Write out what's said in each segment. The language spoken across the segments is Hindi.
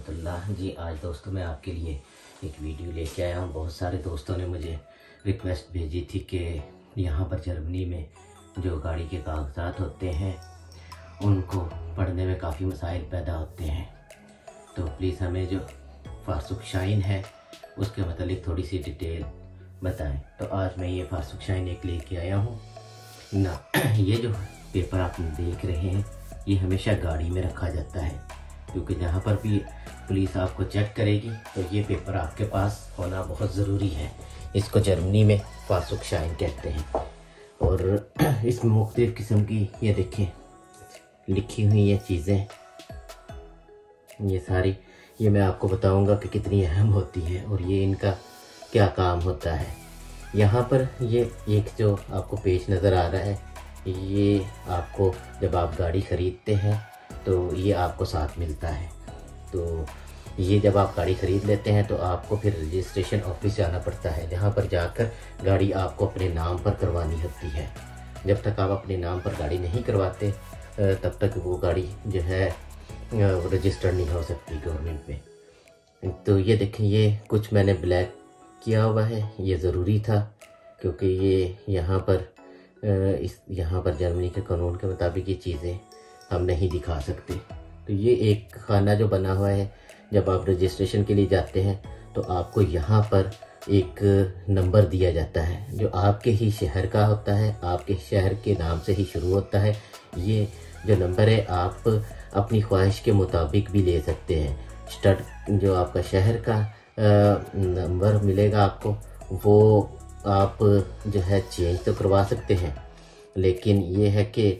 रहमतुल्लाह। जी आज दोस्तों मैं आपके लिए एक वीडियो लेके आया हूँ। बहुत सारे दोस्तों ने मुझे रिक्वेस्ट भेजी थी कि यहाँ पर जर्मनी में जो गाड़ी के कागजात होते हैं उनको पढ़ने में काफ़ी मसाइल पैदा होते हैं, तो प्लीज़ हमें जो फारसुखशाइन है उसके मतलब थोड़ी सी डिटेल बताएं। तो आज मैं ये फारसुखशाइन एक लेके आया हूँ ना। ये जो पेपर आप देख रहे हैं ये हमेशा गाड़ी में रखा जाता है, क्योंकि जहाँ पर भी पुलिस आपको चेक करेगी तो ये पेपर आपके पास होना बहुत ज़रूरी है। इसको जर्मनी में फारसुखशाइन कहते हैं। और इसमें मुख्तलिफ़ किस्म की ये देखें लिखी हुई ये चीज़ें, ये सारी ये मैं आपको बताऊंगा कि कितनी अहम होती है और ये इनका क्या काम होता है। यहाँ पर ये एक जो आपको पेज नज़र आ रहा है, ये आपको जब आप गाड़ी ख़रीदते हैं तो ये आपको साथ मिलता है। तो ये जब आप गाड़ी ख़रीद लेते हैं तो आपको फिर रजिस्ट्रेशन ऑफिस जाना पड़ता है, जहाँ पर जाकर गाड़ी आपको अपने नाम पर करवानी होती है। जब तक आप अपने नाम पर गाड़ी नहीं करवाते तब तक वो गाड़ी जो है रजिस्टर्ड नहीं हो सकती गवर्नमेंट पे। तो ये देखें, ये कुछ मैंने ब्लैक किया हुआ है, ये ज़रूरी था क्योंकि ये यहाँ पर जर्मनी के कानून के मुताबिक ये चीज़ें हम नहीं दिखा सकते। तो ये एक खाना जो बना हुआ है, जब आप रजिस्ट्रेशन के लिए जाते हैं तो आपको यहाँ पर एक नंबर दिया जाता है जो आपके ही शहर का होता है, आपके शहर के नाम से ही शुरू होता है। ये जो नंबर है आप अपनी ख्वाहिश के मुताबिक भी ले सकते हैं। स्टड जो आपका शहर का नंबर मिलेगा आपको, वो आप जो है चेंज तो करवा सकते हैं, लेकिन ये है कि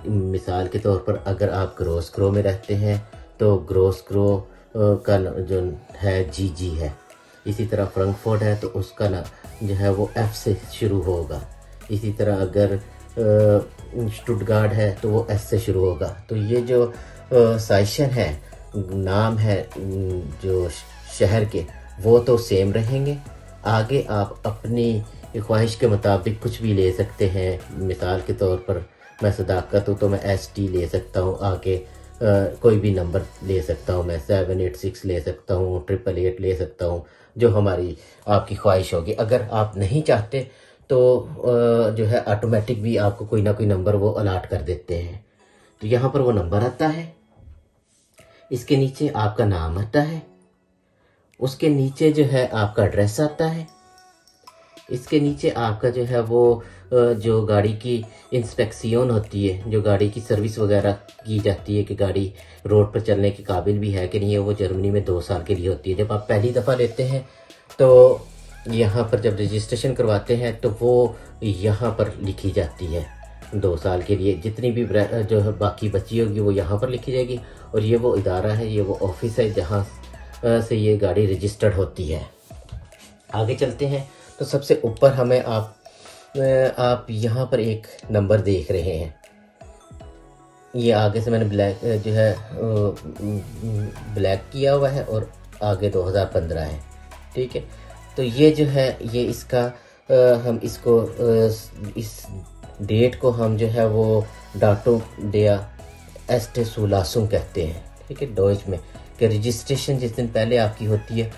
मिसाल के तौर पर अगर आप ग्रोस्क्रो में रहते हैं तो ग्रोस्क्रो का जो है जीजी है। इसी तरह फ्रैंकफर्ट है तो उसका ना जो है वो एफ से शुरू होगा। इसी तरह अगर स्टुटगार्ट है तो वो एस से शुरू होगा। तो ये जो साइशन है, नाम है जो शहर के, वो तो सेम रहेंगे। आगे आप अपनी ख्वाहिश के मुताबिक कुछ भी ले सकते हैं। मिसाल के तौर पर मैं सदाकत हूँ तो मैं ST ले सकता हूँ, आगे कोई भी नंबर ले सकता हूँ, मैं 786 ले सकता हूँ, 888 ले सकता हूँ, जो हमारी आपकी ख्वाहिश होगी। अगर आप नहीं चाहते तो जो है ऑटोमेटिक भी आपको कोई ना कोई नंबर वो अलाट कर देते हैं। तो यहाँ पर वो नंबर आता है, इसके नीचे आपका नाम आता है, उसके नीचे जो है आपका एड्रेस आता है, इसके नीचे आपका जो है वो जो गाड़ी की इंस्पेक्शन होती है, जो गाड़ी की सर्विस वगैरह की जाती है कि गाड़ी रोड पर चलने के काबिल भी है कि नहीं है, वो जर्मनी में 2 साल के लिए होती है। जब आप पहली दफ़ा लेते हैं तो यहाँ पर जब रजिस्ट्रेशन करवाते हैं तो वो यहाँ पर लिखी जाती है 2 साल के लिए। जितनी भी जो है बाकी बची होगी वो यहाँ पर लिखी जाएगी। और ये वो इदारा है, ये वो ऑफिस है जहाँ से ये गाड़ी रजिस्टर्ड होती है। आगे चलते हैं तो सबसे ऊपर हमें आप यहाँ पर एक नंबर देख रहे हैं। ये आगे से मैंने ब्लैक किया हुआ है और आगे 2015 है, ठीक है। तो ये जो है ये इसका हम इसको इस डेट को हम जो है वो डाटो डेया एस्टे सुलासुम कहते हैं, ठीक है, डॉइच में, कि रजिस्ट्रेशन जिस दिन पहले आपकी होती है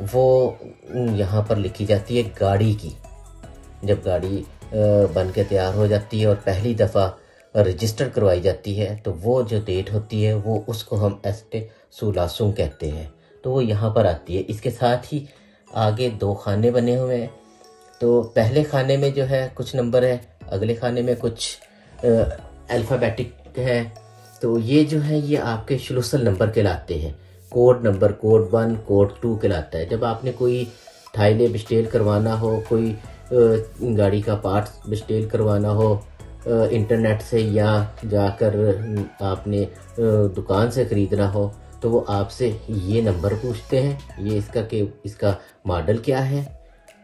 वो यहाँ पर लिखी जाती है गाड़ी की। जब गाड़ी बन के तैयार हो जाती है और पहली दफ़ा रजिस्टर करवाई जाती है तो वो जो डेट होती है वो उसको हम एस्टे सुलासुम कहते हैं। तो वो यहाँ पर आती है। इसके साथ ही आगे 2 खाने बने हुए हैं। तो पहले खाने में जो है कुछ नंबर है, अगले खाने में कुछ अल्फ़ाबेटिक है। तो ये जो है ये आपके शुलूसल नंबर कहलाते हैं। कोड नंबर कोड 1 कोड 2 कहलाता है। जब आपने कोई थाइले बिस्टेल करवाना हो, कोई गाड़ी का पार्ट्स बिस्टेल करवाना हो इंटरनेट से या जाकर आपने दुकान से ख़रीदना हो, तो वो आपसे ये नंबर पूछते हैं, ये इसका मॉडल क्या है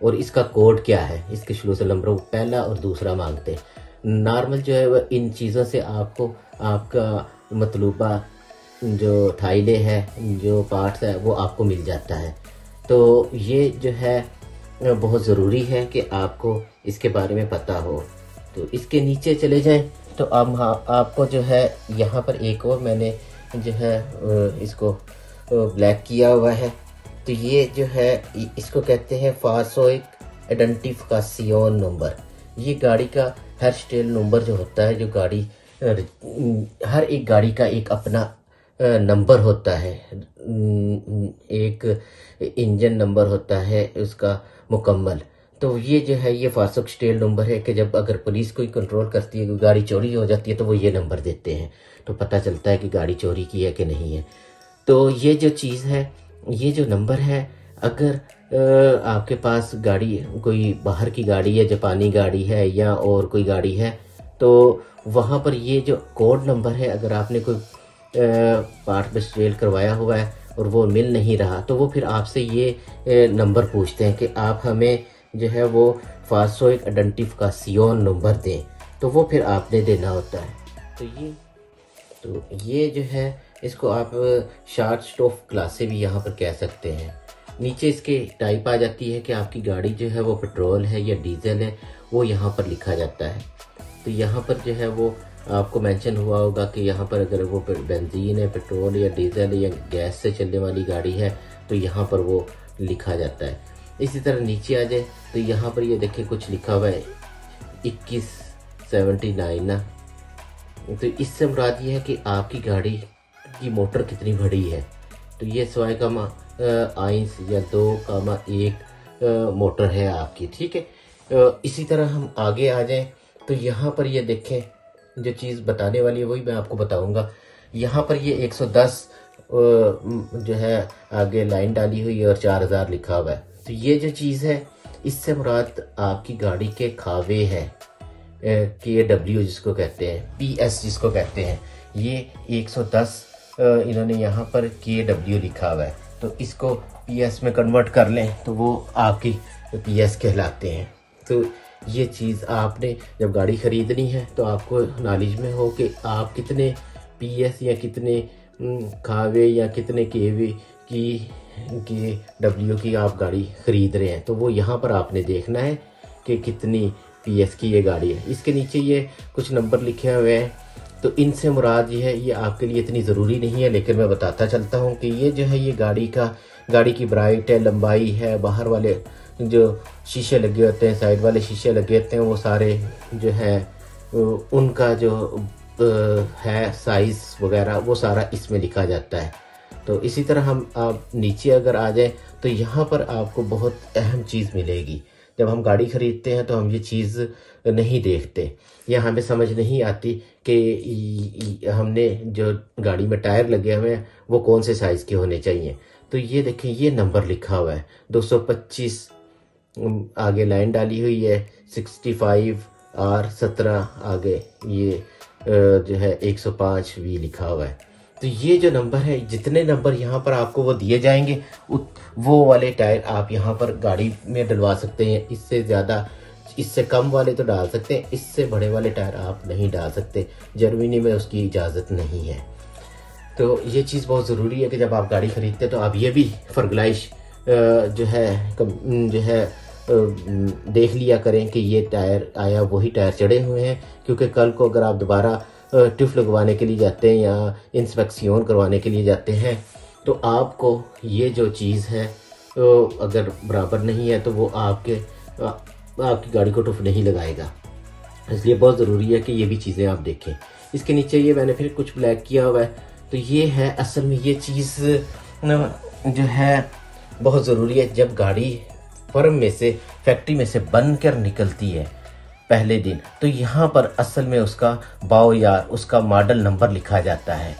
और इसका कोड क्या है। इसके शुलूसल नंबर वो पहला और दूसरा मांगते हैं। नॉर्मल जो है वो इन चीज़ों से आपको आपका मतलूबा जो थाइले है, जो पार्ट्स है, वो आपको मिल जाता है। तो ये जो है बहुत ज़रूरी है कि आपको इसके बारे में पता हो। तो इसके नीचे चले जाएं तो अब आपको जो है यहाँ पर एक और मैंने जो है इसको ब्लैक किया हुआ है। तो ये जो है इसको कहते हैं फासोइक आइडेंटिफिकेशन नंबर। ये गाड़ी का हर स्टेल नंबर जो होता है, जो गाड़ी हर एक गाड़ी का एक अपना नंबर होता है। एक इंजन नंबर होता है उसका मुकम्मल। तो ये जो है ये फासोक स्टेल नंबर है कि जब अगर पुलिस कोई कंट्रोल करती है, कोई गाड़ी चोरी हो जाती है, तो वो ये नंबर देते हैं, तो पता चलता है कि गाड़ी चोरी की है कि नहीं है। तो ये जो चीज़ है, ये जो नंबर है, अगर आपके पास गाड़ी कोई बाहर की गाड़ी है, जापानी गाड़ी है या और कोई गाड़ी है, तो वहाँ पर ये जो कोड नंबर है, अगर आपने कोई पार्ट बेस्टेल करवाया हुआ है और वो मिल नहीं रहा, तो वो फिर आपसे ये नंबर पूछते हैं कि आप हमें जो है वो फासोइक आइडेंटिफिकेशन नंबर दें, तो वो फिर आपने देना होता है। तो ये जो है इसको आप शॉर्ट स्टॉप क्लास से भी यहाँ पर कह सकते हैं। नीचे इसके टाइप आ जाती है कि आपकी गाड़ी जो है वो पेट्रोल है या डीजल है, वो यहाँ पर लिखा जाता है। तो यहाँ पर जो है वो आपको मेंशन हुआ होगा कि यहाँ पर अगर वो बेंजीन है, पेट्रोल या डीजल या गैस से चलने वाली गाड़ी है, तो यहाँ पर वो लिखा जाता है। इसी तरह नीचे आ जाए तो यहाँ पर ये देखिए कुछ लिखा हुआ है 2179 ना। तो इससे मुराद ये है कि आपकी गाड़ी की मोटर कितनी बड़ी है। तो ये 1 या 2,1 मोटर है आपकी, ठीक है। इसी तरह हम आगे आ जाएं तो यहाँ पर ये देखें, जो चीज़ बताने वाली है वही मैं आपको बताऊंगा। यहाँ पर ये 110 जो है आगे लाइन डाली हुई है और 4000 लिखा हुआ है। तो ये जो चीज़ है, इससे मुराद आपकी गाड़ी के खावे है, KW जिसको कहते हैं, PS जिसको कहते हैं। ये 110 इन्होंने यहाँ पर KW लिखा हुआ है, तो इसको PS में कन्वर्ट कर लें तो वो आपकी PS कहलाते हैं। तो ये चीज़ आपने जब गाड़ी ख़रीदनी है तो आपको नॉलेज में हो कि आप कितने PS या कितने खावे या कितने KW की KW की आप गाड़ी ख़रीद रहे हैं, तो वो यहाँ पर आपने देखना है कि कितनी PS की ये गाड़ी है। इसके नीचे ये कुछ नंबर लिखे हुए हैं, तो इनसे मुराद ये है, ये आपके लिए इतनी ज़रूरी नहीं है, लेकिन मैं बताता चलता हूँ कि ये जो है ये गाड़ी की ब्राइट है, लंबाई है, बाहर वाले जो शीशे लगे होते हैं, साइड वाले शीशे लगे होते हैं, वो सारे जो है उनका जो है साइज़ वगैरह वो सारा इसमें लिखा जाता है। तो इसी तरह हम आप नीचे अगर आ जाएं तो यहाँ पर आपको बहुत अहम चीज़ मिलेगी। जब हम गाड़ी ख़रीदते हैं तो हम ये चीज़ नहीं देखते या हमें समझ नहीं आती कि हमने जो गाड़ी में टायर लगे हुए हैं वो कौन से साइज़ के होने चाहिए। तो ये देखें, ये नंबर लिखा हुआ है 225, आगे लाइन डाली हुई है 65 और 17 आगे ये जो है 105 भी लिखा हुआ है। तो ये जो नंबर है, जितने नंबर यहाँ पर आपको वो दिए जाएंगे वो वाले टायर आप यहाँ पर गाड़ी में डलवा सकते हैं। इससे ज़्यादा, इससे कम वाले तो डाल सकते हैं, इससे बड़े वाले टायर आप नहीं डाल सकते, जर्मनी में उसकी इजाज़त नहीं है। तो ये चीज़ बहुत ज़रूरी है कि जब आप गाड़ी ख़रीदते हैं तो आप ये भी फर्गलाइश जो है देख लिया करें कि ये टायर आया वही टायर चढ़े हुए हैं, क्योंकि कल को अगर आप दोबारा ट्यूफ लगवाने के लिए जाते हैं या इंस्पेक्शन करवाने के लिए जाते हैं तो आपको ये जो चीज़ है अगर बराबर नहीं है तो वो आपकी गाड़ी को ट्यूफ नहीं लगाएगा। इसलिए बहुत ज़रूरी है कि ये भी चीज़ें आप देखें। इसके नीचे ये मैंने फिर कुछ ब्लैक किया हुआ है, तो ये है असल में ये चीज़ जो है बहुत ज़रूरी है। जब गाड़ी फर्म में से, फैक्ट्री में से बन कर निकलती है पहले दिन, तो यहाँ पर असल में उसका बाओ या उसका मॉडल नंबर लिखा जाता है।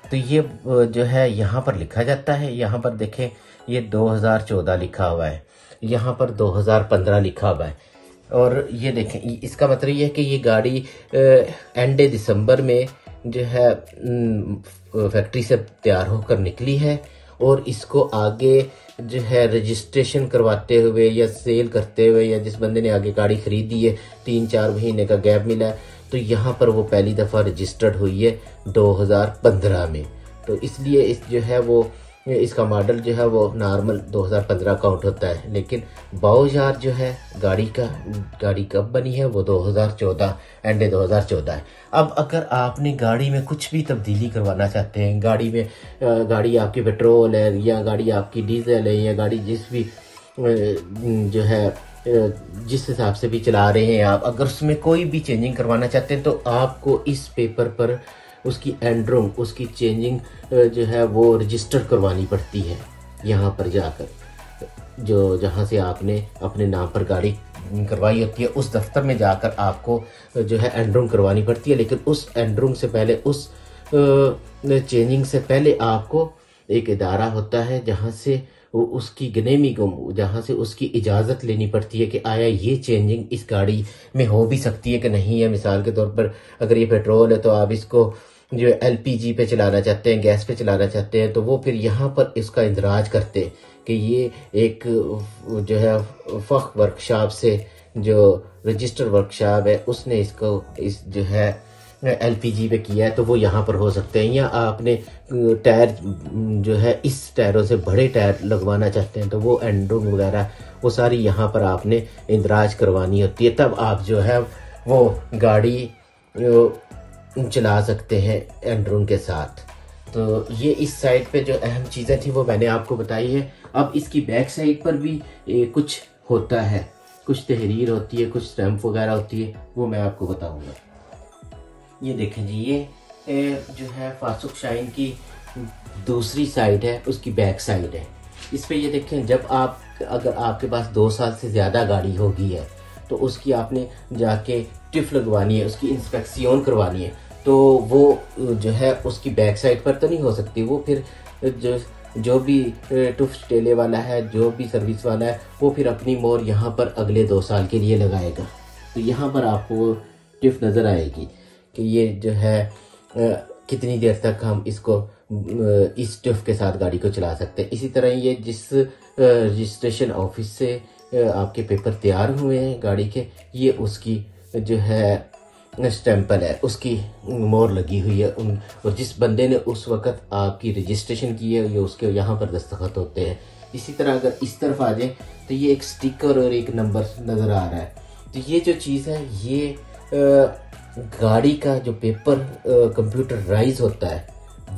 तो ये जो है यहाँ पर लिखा जाता है। यहाँ पर देखें, ये 2014 लिखा हुआ है, यहाँ पर 2015 लिखा हुआ है, और ये देखें, इसका मतलब ये है कि ये गाड़ी एंड दिसंबर में जो है फैक्ट्री से तैयार होकर निकली है, और इसको आगे जो है रजिस्ट्रेशन करवाते हुए या सेल करते हुए, या जिस बंदे ने आगे गाड़ी खरीदी है 3-4 महीने का गैप मिला है, तो यहाँ पर वो पहली दफ़ा रजिस्टर्ड हुई है 2015 में। तो इसलिए इस जो है वो इसका मॉडल जो है वो नॉर्मल 2015 काउंट होता है, लेकिन बाउजार जो है गाड़ी कब बनी है वो 2014 एंड 2014 है। अब अगर आपने गाड़ी में कुछ भी तब्दीली करवाना चाहते हैं, गाड़ी आपकी पेट्रोल है या गाड़ी आपकी डीजल है या गाड़ी जिस भी जो है जिस हिसाब से भी चला रहे हैं आप, अगर उसमें कोई भी चेंजिंग करवाना चाहते हैं तो आपको इस पेपर पर उसकी एंड्रोम उसकी चेंजिंग जो है वो रजिस्टर करवानी पड़ती है। यहाँ पर जाकर जहाँ से आपने अपने नाम पर गाड़ी करवाई होती है उस दफ्तर में जाकर आपको जो है एंड्रोम करवानी पड़ती है। लेकिन उस एंड्रोम से पहले, उस चेंजिंग से पहले आपको एक इदारा होता है जहाँ से उसकी गनेमी को, जहाँ से उसकी इजाज़त लेनी पड़ती है कि आया ये चेंजिंग इस गाड़ी में हो भी सकती है कि नहीं है। मिसाल के तौर पर अगर ये पेट्रोल है तो आप इसको जो एलपीजी पे चलाना चाहते हैं, गैस पे चलाना चाहते हैं, तो वो फिर यहाँ पर इसका इंदराज करते हैं कि ये एक जो है फख वर्कशॉप से जो रजिस्टर वर्कशॉप है उसने इसको इस जो है एलपीजी पे किया है तो वो यहाँ पर हो सकते हैं। या आपने टायर जो है इस टायरों से बड़े टायर लगवाना चाहते हैं तो वो एंड्रोम वगैरह वो सारी यहाँ पर आपने इंदराज करवानी होती है, तब आप जो है वो गाड़ी चला सकते हैं एंड्रोम के साथ। तो ये इस साइड पे जो अहम चीज़ें थी वो मैंने आपको बताई है। अब इसकी बैक साइड पर भी कुछ होता है, कुछ तहरीर होती है, कुछ स्टैम्प वगैरह होती है, वो मैं आपको बताऊंगा। ये देखें जी, ये जो है फासुक शाइन की दूसरी साइड है, उसकी बैक साइड है। इस पे ये देखें, जब अगर आपके पास 2 साल से ज़्यादा गाड़ी होगी है तो उसकी आपने जाके टिफ लगवानी है, उसकी इंस्पेक्शन करवानी है, तो वो जो है उसकी बैक साइड पर तो नहीं हो सकती। वो फिर जो भी टुफ टेले वाला है, जो भी सर्विस वाला है, वो फिर अपनी मोर यहाँ पर अगले 2 साल के लिए लगाएगा। तो यहाँ पर आपको टिफ नज़र आएगी कि ये जो है कितनी देर तक हम इसको इस टिफ के साथ गाड़ी को चला सकते हैं। इसी तरह ये जिस रजिस्ट्रेशन ऑफिस से आपके पेपर तैयार हुए हैं गाड़ी के, ये उसकी जो है स्टैंपल है, उसकी मोहर लगी हुई है और जिस बंदे ने उस वक़्त आपकी रजिस्ट्रेशन की है ये उसके यहाँ पर दस्तखत होते हैं। इसी तरह अगर इस तरफ आ जाए तो ये एक स्टिकर और एक नंबर नज़र आ रहा है। तो ये जो चीज़ है ये गाड़ी का जो पेपर कंप्यूटराइज होता है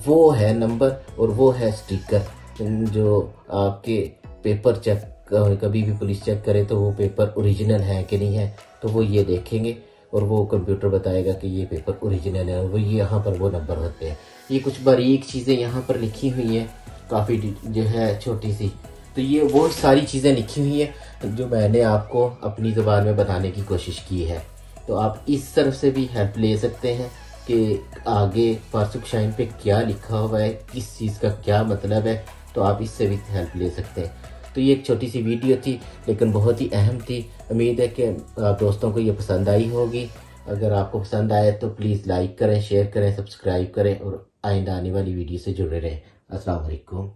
वो है नंबर और वो है स्टिकर। जो आपके पेपर चेक कभी भी पुलिस चेक करे तो वो पेपर ओरिजिनल है कि नहीं है, तो वो ये देखेंगे और वो कंप्यूटर बताएगा कि ये पेपर ओरिजिनल है, वो ये यहाँ पर वो नंबर होते हैं। ये कुछ बारीक चीज़ें यहाँ पर लिखी हुई हैं, काफ़ी जो है छोटी सी। तो ये वो सारी चीज़ें लिखी हुई हैं जो मैंने आपको अपनी ज़ुबान में बताने की कोशिश की है। तो आप इस तरफ से भी हेल्प ले सकते हैं कि आगे फासुक शाइन पे क्या लिखा हुआ है, किस चीज़ का क्या मतलब है, तो आप इससे भी हेल्प ले सकते हैं। तो ये एक छोटी सी वीडियो थी लेकिन बहुत ही अहम थी। उम्मीद है कि आप दोस्तों को ये पसंद आई होगी। अगर आपको पसंद आए तो प्लीज़ लाइक करें, शेयर करें, सब्सक्राइब करें और आइंदा आने वाली वीडियो से जुड़े रहें। अस्सलाम वालेकुम।